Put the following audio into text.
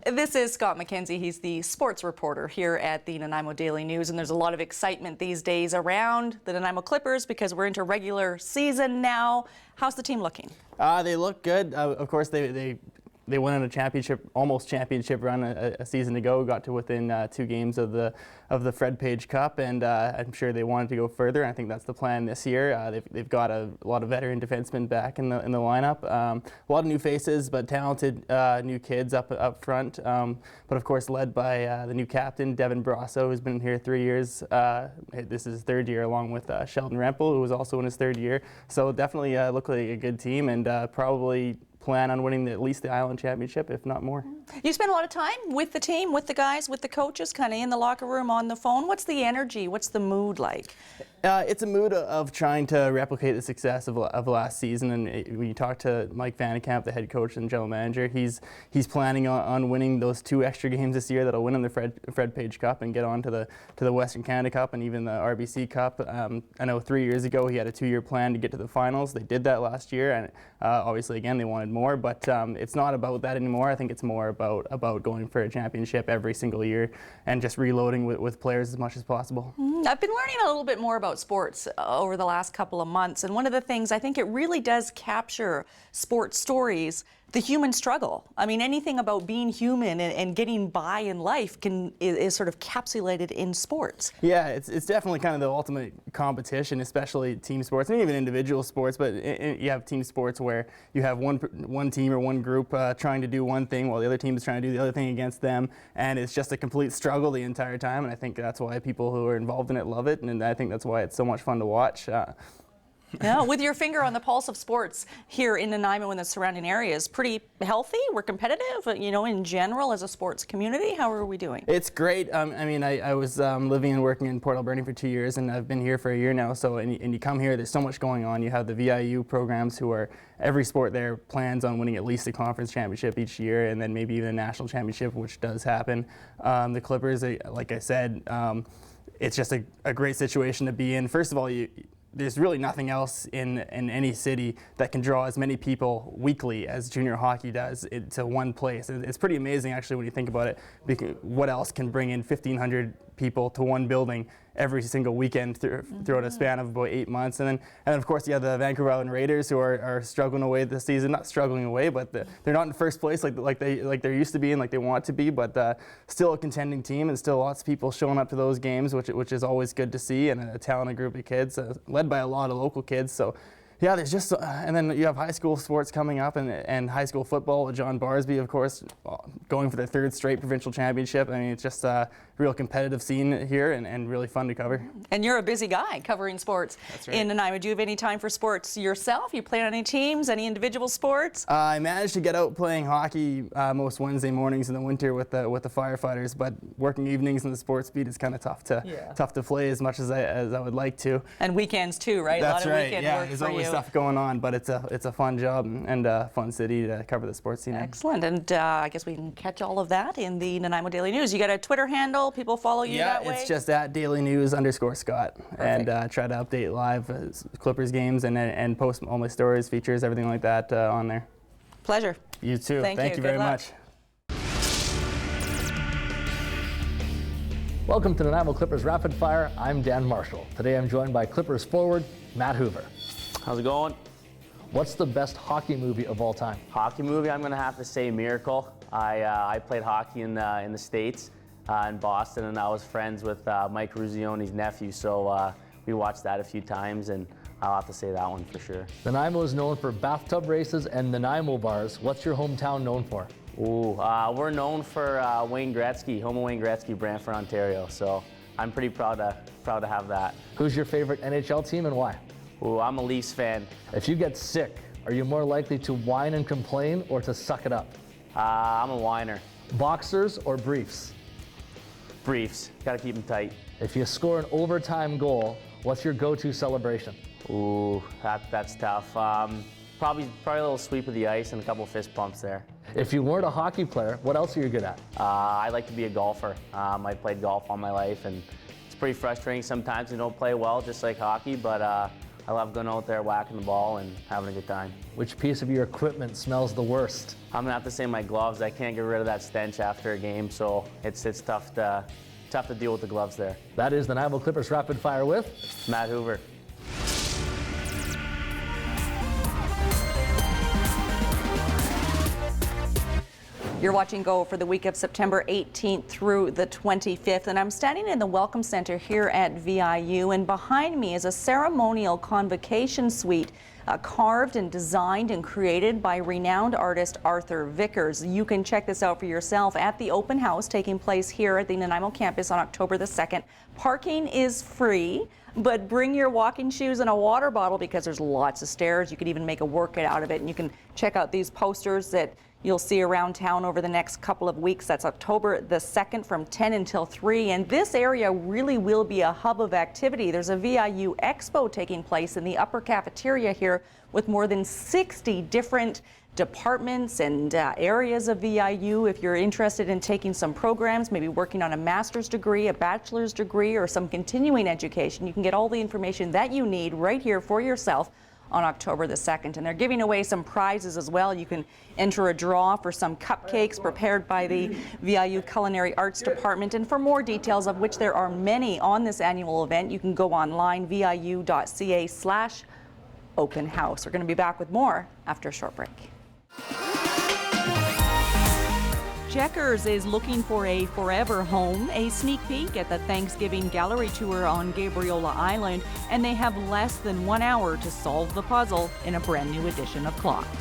This is Scott McKenzie. He's the sports reporter here at the Nanaimo Daily News, and there's a lot of excitement these days around the Nanaimo Clippers because we're into regular season now. How's the team looking? They look good. Of course, they went on a championship, almost championship run a season ago. Got to within 2 games of the Fred Page Cup, and I'm sure they wanted to go further. I think that's the plan this year. They've got a lot of veteran defensemen back in the lineup. A lot of new faces, but talented new kids up front. But of course, led by the new captain, Devin Brasso, who's been here 3 years. This is his 3rd year, along with Sheldon Rempel, who was also in his 3rd year. So definitely look like a good team, and probably plan on winning at least the Island Championship, if not more. You spend a lot of time with the team, with the guys, with the coaches, kind of in the locker room, on the phone. What's the energy? What's the mood like? It's a mood of trying to replicate the success of last season. And when you talk to Mike Vannekamp, the head coach and general manager, he's planning on winning those 2 extra games this year that'll win him the Fred Page Cup and get on to the Western Canada Cup and even the RBC Cup. I know 3 years ago he had a 2-year plan to get to the finals. They did that last year, and obviously again they wanted more, but it's not about that anymore. I think it's more about going for a championship every single year and just reloading with players as much as possible. I've been learning a little bit more about sports over the last couple of months, and one of the things I think it really does capture sports stories, the human struggle. I mean, anything about being human and getting by in life is sort of capsulated in sports. Yeah, it's definitely kind of the ultimate competition, especially team sports and even individual sports. But you have team sports where you have one team or one group trying to do one thing while the other team is trying to do the other thing against them, and it's just a complete struggle the entire time. And I think that's why people who are involved in it love it, and I think that's why it's so much fun to watch. Yeah, with your finger on the pulse of sports here in Nanaimo and the surrounding areas, pretty healthy. We're competitive, in general as a sports community. How are we doing? It's great. I mean, I was living and working in Port Alberni for 2 years, and I've been here for a year now. So, and you come here, there's so much going on. You have the VIU programs who are, every sport there plans on winning at least a conference championship each year, and then maybe even a national championship, which does happen. The Clippers, like I said, it's just a great situation to be in. First of all, there's really nothing else in any city that can draw as many people weekly as junior hockey does to one place. It's pretty amazing, actually, when you think about it. Because what else can bring in 1,500 people to one building every single weekend throughout a span of about 8 months? And of course, you have the Vancouver Island Raiders, who are struggling away this season. Not struggling away, but they're not in first place like they're used to be and like they want to be, but still a contending team, and still lots of people showing up to those games, which is always good to see, and a talented group of kids led by a lot of local kids. So yeah, there's just, and then you have high school sports coming up, and high school football with John Barsby, of course, going for their 3rd straight provincial championship. I mean, it's just a real competitive scene here, and really fun to cover. And you're a busy guy covering sports. That's right. In Nanaimo. Do you have any time for sports yourself? You play on any teams, any individual sports? I managed to get out playing hockey most Wednesday mornings in the winter with the firefighters, but working evenings in the sports beat is kind of tough to play as much as I would like to. And weekends too, right? That's a lot of right. weekend Yeah, work there's for always you. stuff going on, but it's a fun job and a fun city to cover the sports scene. Excellent, and I guess we can catch all of that in the Nanaimo Daily News. You got a Twitter handle? People follow you that way? Yeah, it's just at @dailynews_Scott, and try to update live Clippers games and post all my stories, features, everything like that on there. Pleasure. You too. Thank you very much. Welcome to Nanaimo Clippers Rapid Fire. I'm Dan Marshall. Today I'm joined by Clippers forward Matt Hoover. How's it going? What's the best hockey movie of all time? Hockey movie, I'm gonna have to say Miracle. I played hockey in the States, in Boston, and I was friends with Mike Ruzione's nephew, so we watched that a few times, and I'll have to say that one for sure. Nanaimo is known for bathtub races and Nanaimo bars. What's your hometown known for? Ooh, we're known for Wayne Gretzky, home of Wayne Gretzky, Brantford, Ontario, so I'm pretty proud to have that. Who's your favorite NHL team and why? Ooh, I'm a Leafs fan. If you get sick, are you more likely to whine and complain or to suck it up? I'm a whiner. Boxers or briefs? Briefs, gotta keep them tight. If you score an overtime goal, what's your go-to celebration? Ooh, that's tough. Probably a little sweep of the ice and a couple fist pumps there. If you weren't a hockey player, what else are you good at? I like to be a golfer. I played golf all my life, and it's pretty frustrating sometimes you don't play well, just like hockey, but I love going out there, whacking the ball, and having a good time. Which piece of your equipment smells the worst? I'm gonna have to say my gloves. I can't get rid of that stench after a game, so it's tough to deal with the gloves there. That is the Nanaimo Clippers Rapid Fire with Matt Hoover. You're watching Go for the week of September 18th through the 25th, and I'm standing in the Welcome Center here at VIU, and behind me is a ceremonial convocation suite carved and designed and created by renowned artist Arthur Vickers. You can check this out for yourself at the open house taking place here at the Nanaimo campus on October the 2nd. Parking is free, but bring your walking shoes and a water bottle because there's lots of stairs. You could even make a workout out of it, and you can check out these posters that you'll see around town over the next couple of weeks. That's October the 2nd from 10 until 3. And this area really will be a hub of activity. There's a VIU Expo taking place in the upper cafeteria here with more than 60 different departments and areas of VIU. If you're interested in taking some programs, maybe working on a master's degree, a bachelor's degree, or some continuing education, you can get all the information that you need right here for yourself on October the 2nd. And they're giving away some prizes as well. You can enter a draw for some cupcakes prepared by the VIU Culinary Arts Department. And for more details, of which there are many on this annual event, you can go online, viu.ca/open house. We're going to be back with more after a short break. Checkers is looking for a forever home, a sneak peek at the Thanksgiving Gallery Tour on Gabriola Island, and they have less than 1 hour to solve the puzzle in a brand new edition of Clocked.